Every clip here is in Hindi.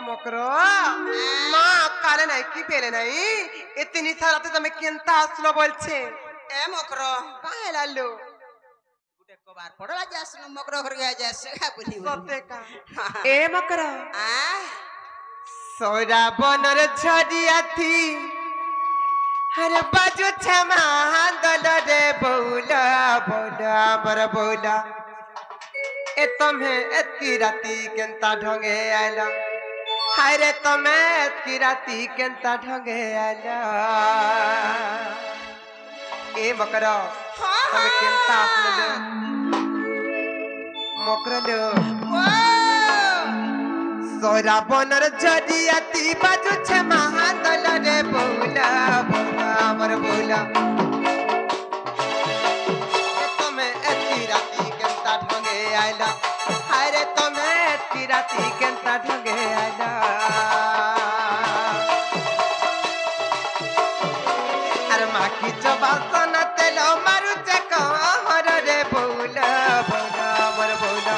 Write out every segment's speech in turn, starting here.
मकरो माँ काले नहीं की बेले नहीं इतनी सारा तो तुम्हें किंता असलो बोलचे ए मकरो काहे लालो गुटे को बार पड़ला जासनु मकरो घर गया जैसे का बोली सत्य का ए मकरो आ सोरा बनर छड़िया थी हर बाजू छमा दल रे बोला बोला बर बोला ए तुम्हें एतकी राती केंता ढंगे आला हाय रे तुम्हें एतकी राती केंता ढंगे आला ए मकरो तुम्हें केंता अपने मकरो सोरा बनर जड़ियाती बाजू छे महादल रे बोला बोला मर बोला तुम्हें एतकी राती केंता ढंगे आला हाय रे तुम्हें एतकी राती केंता ढंगे आला अरे माँ की चबासन तेलो मारू चका हर रे बोला बोला मर बोला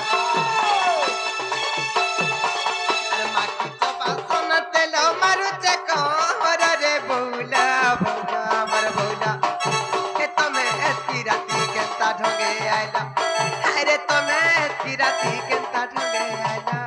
अरे माँ की चबासन तेलो मारू चका हर रे बोला बोला मर बोला के तुम्हें एतकी राती केंता ढंगे आला हाय रे तुम्हें एतकी राती केंता ढंगे आला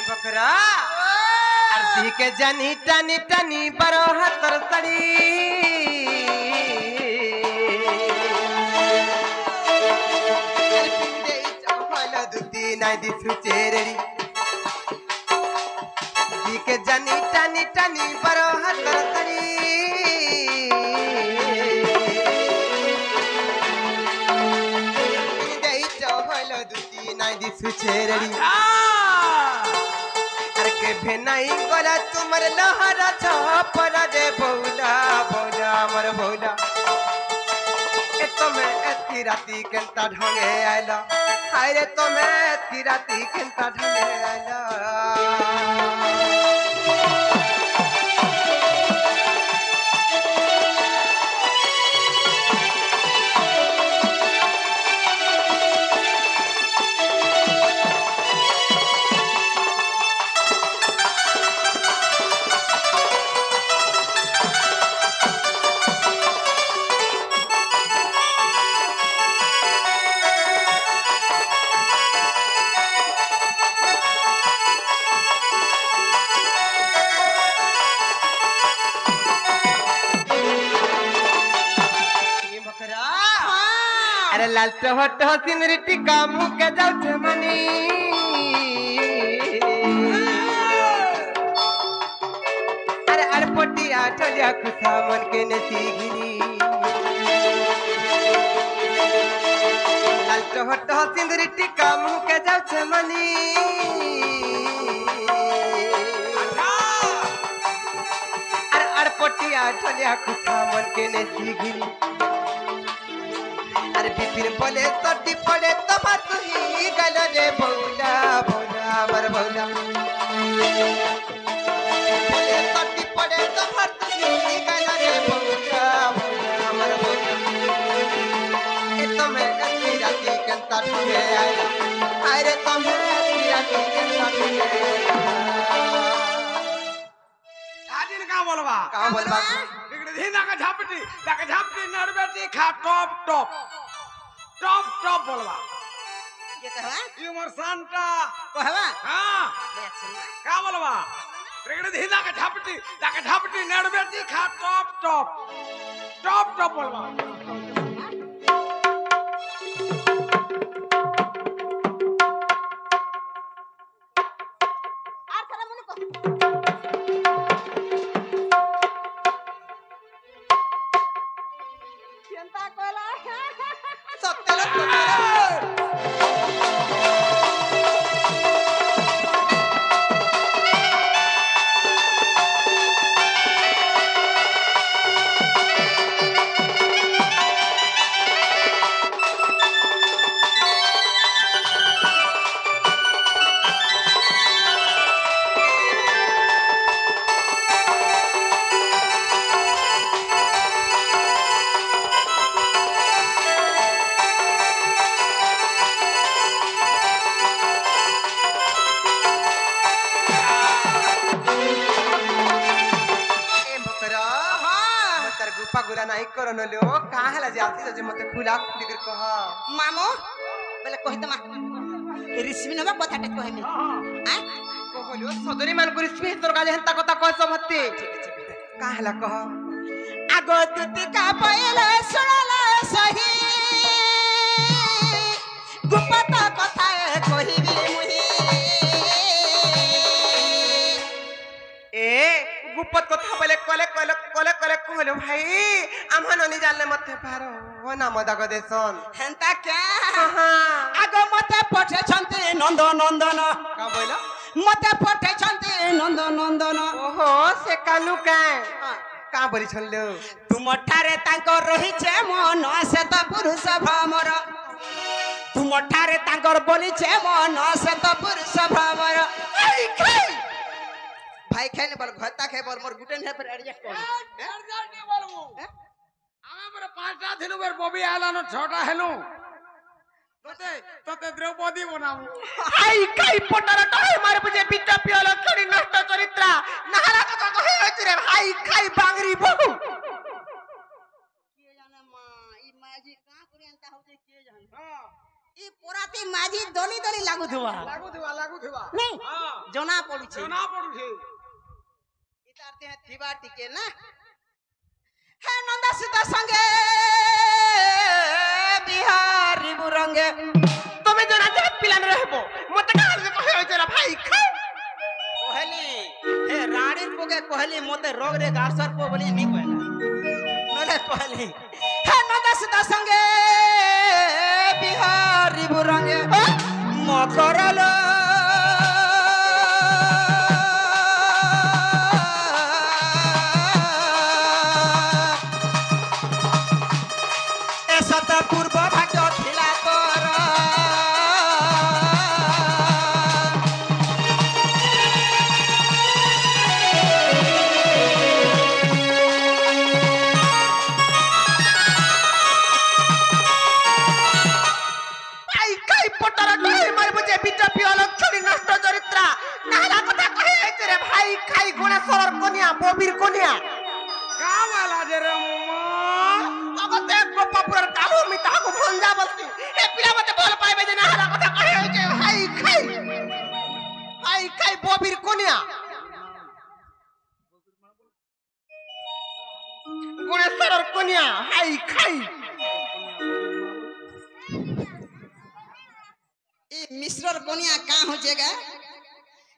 बकरा अर्धी के जानी टानी टानी बरो हतर सड़ी पिंडे चौफल दुती नाई दिसु चेरड़ी अर्धी के जानी टानी टानी बरो हतर सड़ी पिंडे चौफल दुती नाई दिसु चेरड़ी के भेनाई गला तुमर लहरा छपर रे बोला बोला मर बोला ए तुम्हें एतकी राती केंता ढंगे आला हाय रे तुम्हें एतकी राती केंता ढंगे आला अरे लाल टहट सिंदरी टिका मुँह के जाऊ मनी अरे अड़पटिया ठलिया खुशा मन के नसी घिनी लाल टहट सिंदरी टिका मुँह के जाऊ मनी अरे अड़पटिया ठलिया खुशा मन के नसी घिनी अरे फिर बोले तटी पड़े तो मत ही गल रे बोला बोला मर बोला बोले तटी पड़े तो मत ही गल रे बोला बोला मर बोला ए तुम्हें एतकी राती केंता ढंगे आया अरे तुम्हें एतकी राती केंता ढंगे आदिन का बोलबा इकडे धीना का झापटी नरबेटी खा टॉप टॉप टॉप टॉप बोलबा ये कहवा यूमर सांता कहवा हां ले सुनना का बोलबा इकडे धीना का झापटी नरबेटी खा टॉप टॉप टॉप टॉप बोलबा आर थरा मने को चिंता कोला सत्य करो न लो का हला जाती जे मते खुला खुली कर कह मामो बोले कहत मा रिश्मी नबा कथाटे कहमी आ कहलो सदरी मान कर स्पे तोर का हंता कथा कह समते का हला कह आगो तुति का पयले सुनला सही गुप्त कथा कहिबी मुही ए गुप्त कथा बोले कले कहलो भाई आमा ननी जानले मते पारो हो ना मदा क देसन हेंता क्या हां आगो मते पठे छन्ते नंद नंदन का बोला मते पठे छन्ते नंद नंदन ओहो से कानु का बोली छल्लो तुम ठारे तांकर रहिछे मन से त पुरुष भ्रमर तुम ठारे तांकर बोलिछे मन से त पुरुष भ्रमर आई खाई भाई खाइने बोल घता खाइ बोल मोर गुटेन है पर एडजस्ट कर एडजस्ट नहीं बोलबो आमे पर पांचटा थिलु बेर बबी आला न छटा हेनु तते द्रौपदी बनाऊ आई खाई पटर टय मार बुझे बिटा पियल खड़ी नष्ट चरित्रा नाला कथा कहे अछि रे भाई खाई बांगरी बहु के जाने मां ई माजी का करेंता होते के जाने हां ई पोराती माजी दली दली लागु थुवा नहीं हां जोना पडु छे इतारते हैं थिबा टिके ना हे नंदा सीता संगे बिहारी बुरंगे তুমি জনা যা পিলান रहबो मते का से कहे अछि रे भाई खाई कहली हे रानी पोगे कहली मते रोग रे गारसर को बोली नहीं कहला नले कहली हे नंदा सीता संगे बिहारी बुरंगे मकरलो पूर्व भाग्य थिला तोर आई खाई पटर टय मार बुझे बिटा पियल खड़ी नष्ट चरित्रा नाला कथा कहे अछि रे भाई खाई गुणेश्वर कन्या बबीर कन्या का वाला जे रे अगते गोपापुर कालो मिता को भंजा बस्ती ए पिला मते बोल पाइबे जे नाला कथा कहे अछि भाई खाई बबीर कन्या गुणेश्वर कन्या हाई खाई ई मिश्रर कोनिया का हो जेगा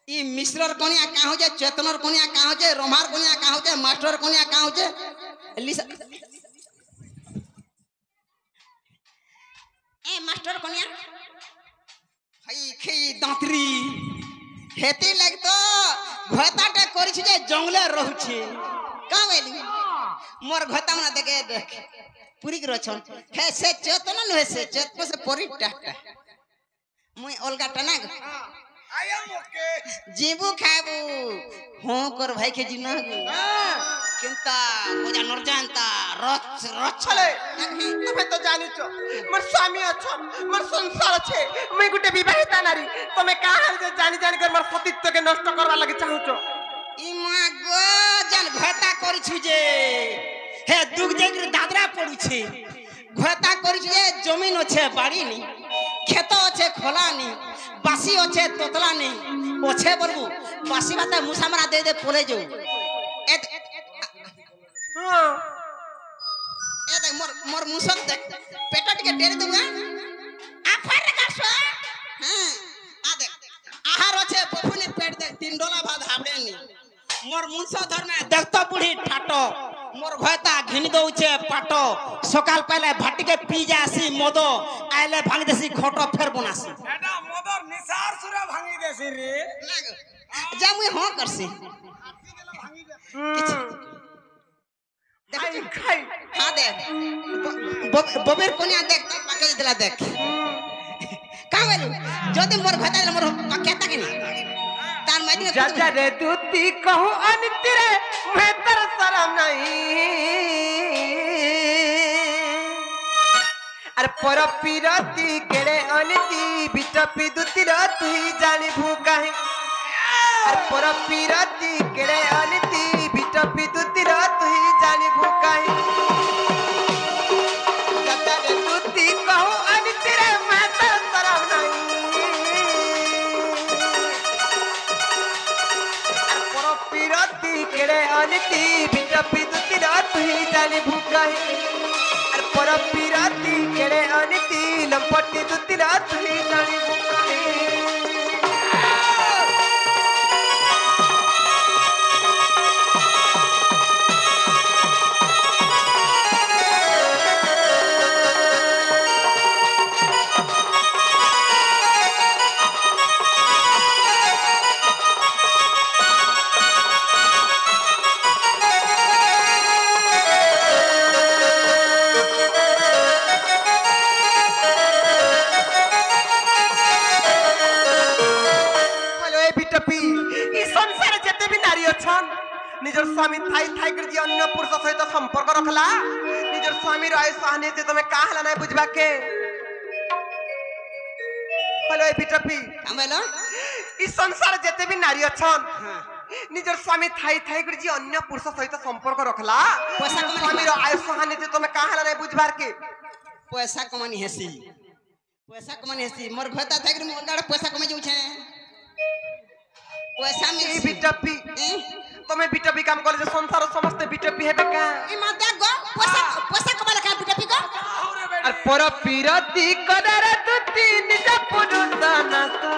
ई मिश्रर कोनिया का हो जे चेतनर कोनिया का हो जे रोमार कोनिया का हो जे मास्टर कोनिया का हो जे ए मास्टर कोनिया हई खई दांतरी हेती लाग तो घताटे करिछि जे जंगले रहउछि का वेली मोर घता मना देखे देख पूरी के रछन हे से चेतन न हे से चेतन से परी टाटा मुई अलगा टना आया मोके जीबू खाबू हो कर भाई के जिना किंता गोजा नर जानता रच छले तबे तो जानि छ मोर स्वामी छ मोर संसार छे मैं गुटे विवाहिता नारी तमे काहर जे जानि जानि कर मोर सतीत्व के नष्ट करबा लागि चाहू छ ई मा गो जन घता करिछु जे हे दुख जेकर दादरा पडुछि घता करिछु जे जमीन अछि बाड़ी नी खेत अछि खोला नी बासी अछि तोतला नी ओछे बरबू बासी बाता मुसामरा दे दे पोले जो ए हां ए देख मोर मुसक देख पेट के टेरी दूंगा आ फर का सो हां आ देख आहार अछि बफुनी पेट देख 3 डोला भात हाबड़े नी मोर मुंसा धर में देखतो बुढ़ी ठाटो मोर घयता घिन दउछे पाटो सकाल पहले भाटी के पी जासी मदो आइले भांग देसी खोटो फेर बनासी एटा मदर निसार सुरा भांगी देसी रे जा मुई हो करसी आई खाई हां देख बबेर कोनिया देख पैकेज दिला देख का वेलु जदी मोर घयता मोर पकेता कि नहीं तार मादी जाजा रे दूती कहूं अनित रे मैं तर शरम नहीं अरे पर पीरती केड़े अनिति बिटपी दूती रे तू ही जानी भूका है अरे पर पीरती केड़े अनिति बिटपी दूती रे तू ही जानी भूका है बिटा पिदुती रात ही जानी भूखा है अर पर पिराती केड़े अनिति लंपटी दुती रात ही जानी भूखा है निजर स्वामी थाई थाई कर जी अन्य पुरुष सहित संपर्क रखला निजर स्वामी राय सहने से तमे काहला नै बुझबा के हेलो बिटपी कामेला ई संसार जते भी नारी अछन निजर स्वामी थाई थाई कर जी अन्य पुरुष सहित संपर्क रखला स्वामी राय सहने से तमे काहला नै बुझबार के पैसा कमानी हेसी मोर भता थाई कर मोर गाड़ पैसा कमे जाउ छे पैसा में बिटपी तमे बिटपी काम करे जे संसार समस्त बिटपी हेबे का ई मा देख गो पैसा कमाला का बिटपी को और पर पिरती कदर तू तीन जपुरुष नसा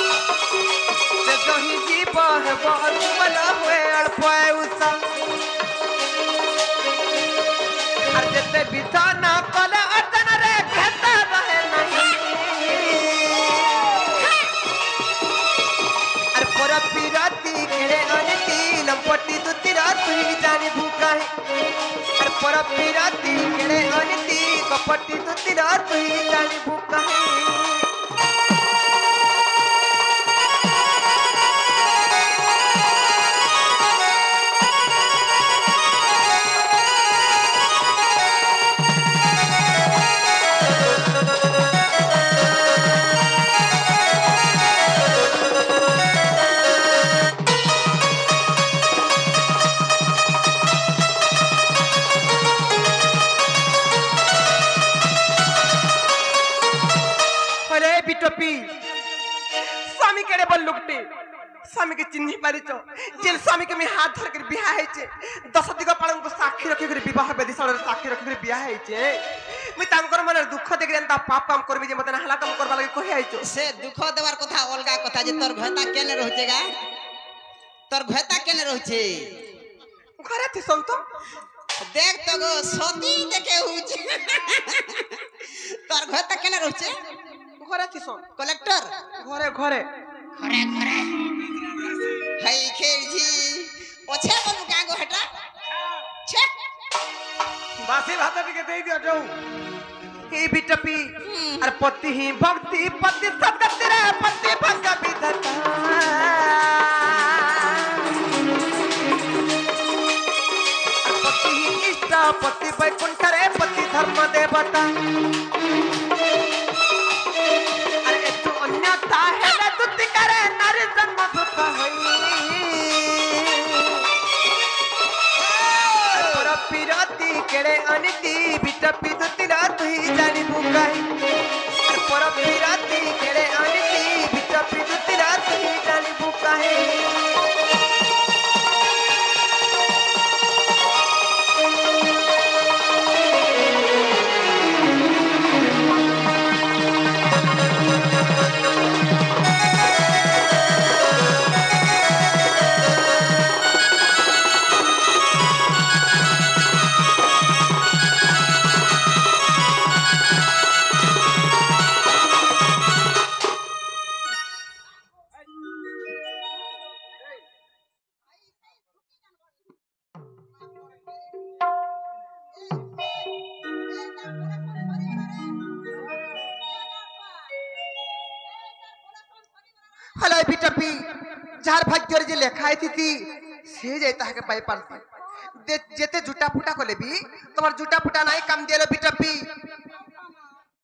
जे जही जीव है बहुत बला हुए अड़पाए उसा और जते बिता ना कले अतन रे कहता रहे नहीं और पिराती केड़े अनिति लंपटी दुती रात ही जानी भूखा है और पर पिराती केड़े अनिति कपटी दुती रात ही जानी भूखा है बिटपी स्वामी केड़े बल लुकटे स्वामी के चिन्ही पारिचो जेन स्वामी के मैं हाथ धर कर बियाह हेचे 10 दिग पालन को साक्षी रखे कर विवाह वेदिशाला साक्षी रखे कर बियाह हेचे मैं तांकर मन दुख देख रेंता पाप काम करबी जे मते हला काम करबा लागि कहि आइचो से दुख देवार कथा अलगा कथा जे तोर घता केने रहछेगा तोर घता केने रहछे घरे थे संतो देख तो गो सती देखे हुचे तोर घता केने रहछे घरे थी सोन कलेक्टर घरे घरे घरे घरे हाय खेलजी ओछे बोलू का गो हटा छे बासी भात टिके देई दियो जाऊ हे बिटपी अरे पति ही भक्ति पति सदगति रे पति भक्त विधता पति ही निष्ठा पति वैकुंठ रे पति धर्म देवता केड़े अनिति बिटपी दुती रात ही जानी भूखा है पर पिराती केड़े अनिति बिटपी दुती रात ही जानी भूखा है हला बिटपी जार भाग्य जे लेखाई थी से जाता है के पाई पालती जेते जुटा फुटा को लेबी तोर जुटा फुटा नहीं काम देलो बिटपी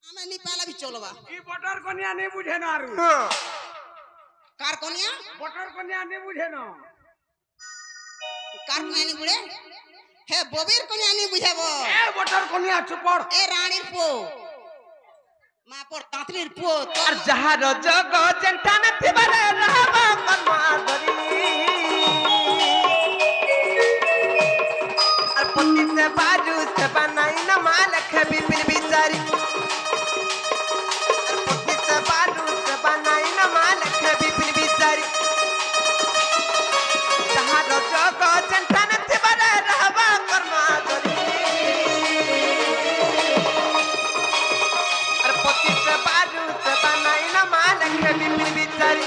हमें नी पाला भी चलबा ई बटर कन्या नहीं बुझे ना आरु हां कार कन्या बटर कन्या नहीं बुझे ना कार कन्या नहीं बुझे हे बबीर कन्या नहीं बुझाबो ए बटर कन्या चुपड़ ए रानी पो মা পর তাঁতলির পুও আর যাহার জগ চেন্টা না থিবারে রহবা কর্মাদরি আর পতি সে বাজু সে বানাই না মাল খবি বিল বিচারি আর পতি সে বাজু সে বানাই না মাল খবি বিল বিচারি যাহার জগ চেন্টা না থিবারে রহবা কর্মাদরি আর পতি সে বাজু সে বানাই না মাল খবি বিল বিচারি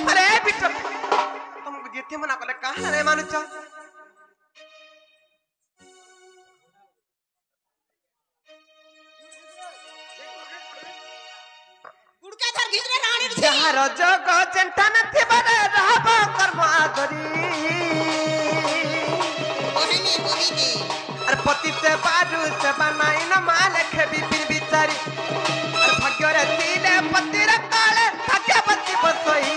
अरे बिट्टू तुमको जिथे मना कले कहां रे मानुच गुड़का धर घिजरे रानी रे जहार जग चिंता न थिबरे रहब कर्मा करी ओहिनी अरे पति से बाजू से बनाई न माल खबी बिन बिचारी अरे भाग्य रे तिले पति रे काले भाग्य पति बसोई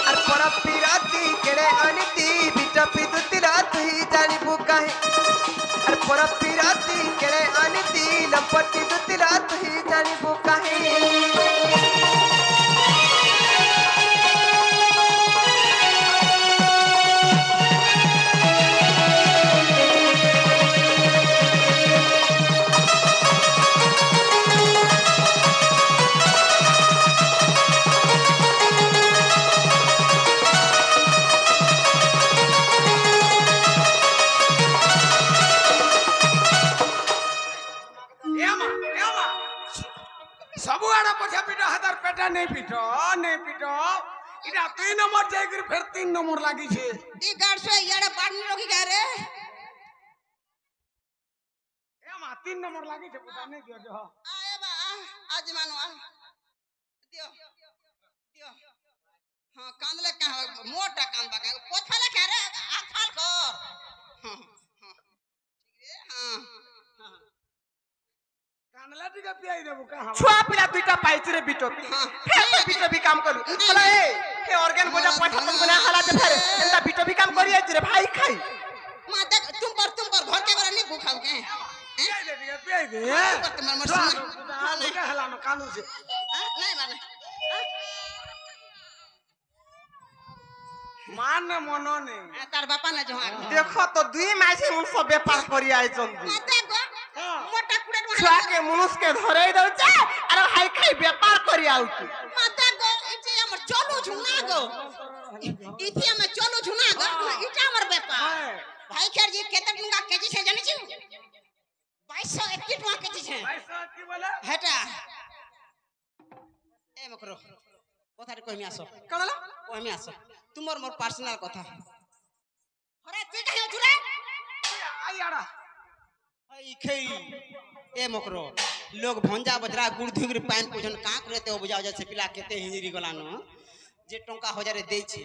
अरे पर पिराती केड़े अनिति बिट पिदुति रात ही जानी बुकाहे अरे पर पिराती केड़े अनिति लंपति दुति रात ही जानी बुकाहे सबुआड़ा पछा पीटो हाथर पेटा नहीं पीटो इटा 3 नंबर जाकर फिर 3 नंबर लागी छे ई गाड़ से याडा पानी रोकी गए रे ए मा 3 नंबर लागी छे पता नहीं दियो जो आए बा आज मानो दियो हां कांदले का मोटा कांद बा पोछले के रे आखाल कर हां कानला टिका पियाई देबो कहां छुआ पिला दुईटा पाइछ रे बिटो हे बिटो भी काम करू हला ए ऑर्गन बोला पैसा तुम बना हला दे फेरे एंदा बिटो भी काम करी आइछ रे भाई खाई मां देख तुम पर घर के बरा नहीं भूखाओ के पियाई दे मर नहीं हला न कानू से नहीं माने मान मनो नहीं तार बापा ने जो देखो तो दुई माइसे उन सब व्यापार करी आइ जल्दी देखो मोटा कुड़े छुआ के मनुष्य के धरे दउ छ अरे भाई खाई व्यापार करी आउत माता गो इचे हमर चलू झुना गो इथे हम चलू झुना गो इटा हमर व्यापार भाई खेर जी केते टुंगा केजी से जानि छु 2221 टुंगा केजी छे 22 की बोला हेटा ए मकरो कोथारे कोइमी आसो कणला कोइमी आसो तुमर मोर पर्सनल कथा हरे तू कहियो जुरे आइयाड़ा आई खई ए मकरो लोग भंजा बजरा गुड़ धुगरी पान पोजन काक रहते हो बुझाओ जैसे पिला केते हिंजरी गलानो जे टंका हजारे देई छी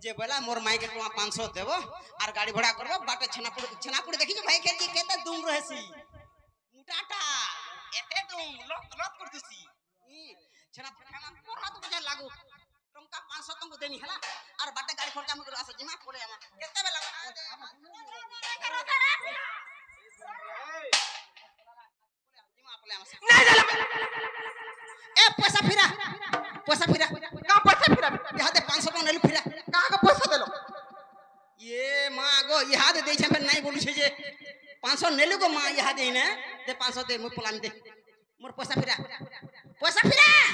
जे बोला मोर माई के टंका 500 देबो आर गाड़ी भाड़ा करबो बाटे छनापुर देखि जे भाई खेल जी केते दूम रहसी मुटाटा एते दूम लत कर दिसी छनापुर खाना मोर हाथ बजा लागू टंका 500 तुमको देनी हला आर बाटे गाड़ी खर्चा हम आसे जिमा पड़े हम केते बेला नहीं जाला ए पैसा फिरा का पैसा फिरा यहाँ दे 500 टका नेलु फिरा का का पैसा देलो ये माँ गो यहाँ दे छे फिर नहीं बोलू छे जे 500 नेलु गो माँ यहाँ दे ने दे 500 दे मु पलान दे मोर पैसा फिरा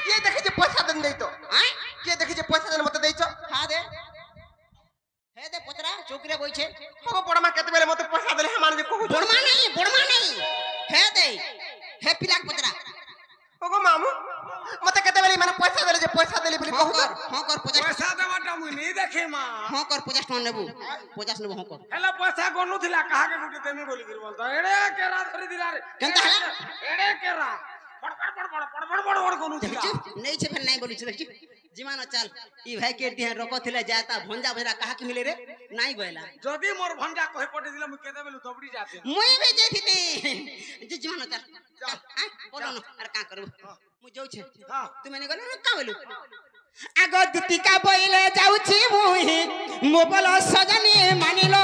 ये देखि जे पैसा देन देई तो हां ये देखि जे पैसा देन मते देई छ हां दे हे दे पतरा चौकरे बोई छे हो बड़मा केते बेले मते पैसा देले हमान जे कहू बोड़मा नहीं हे दे हे पिलाक पतरा ओगो मामू मते केते बेले माने पैसा देले जे पैसा देले बोली कहू हां कर 50 पैसा देवाटा मु नहीं देखे मां हां कर 50 टका नेबू 50 नेबू हां कर हेला पैसा कोनु थिला कहा के गुटे तेमी बोली गिर बोलता एड़े केरा धरी दिला रे केनता हला एड़े केरा बड़ कोनु थिला नहीं छे फिर नहीं बोली छे जिमानो चल ई भाई के दिया रको थिले जाता भंजा भरा कहा के मिले रे नहीं गयला जदी मोर भंजा कहे पटे दिला मु केते बेलु दबड़ी जाते मुई भी जेथिते जे जिमानो चल हां बोलो न अरे का करू मु जाउ छे हां तू मैंने गलो का बोलू आगो दीपिका बोइले जाउ छी मुई मोबाइल सजनी मानिलो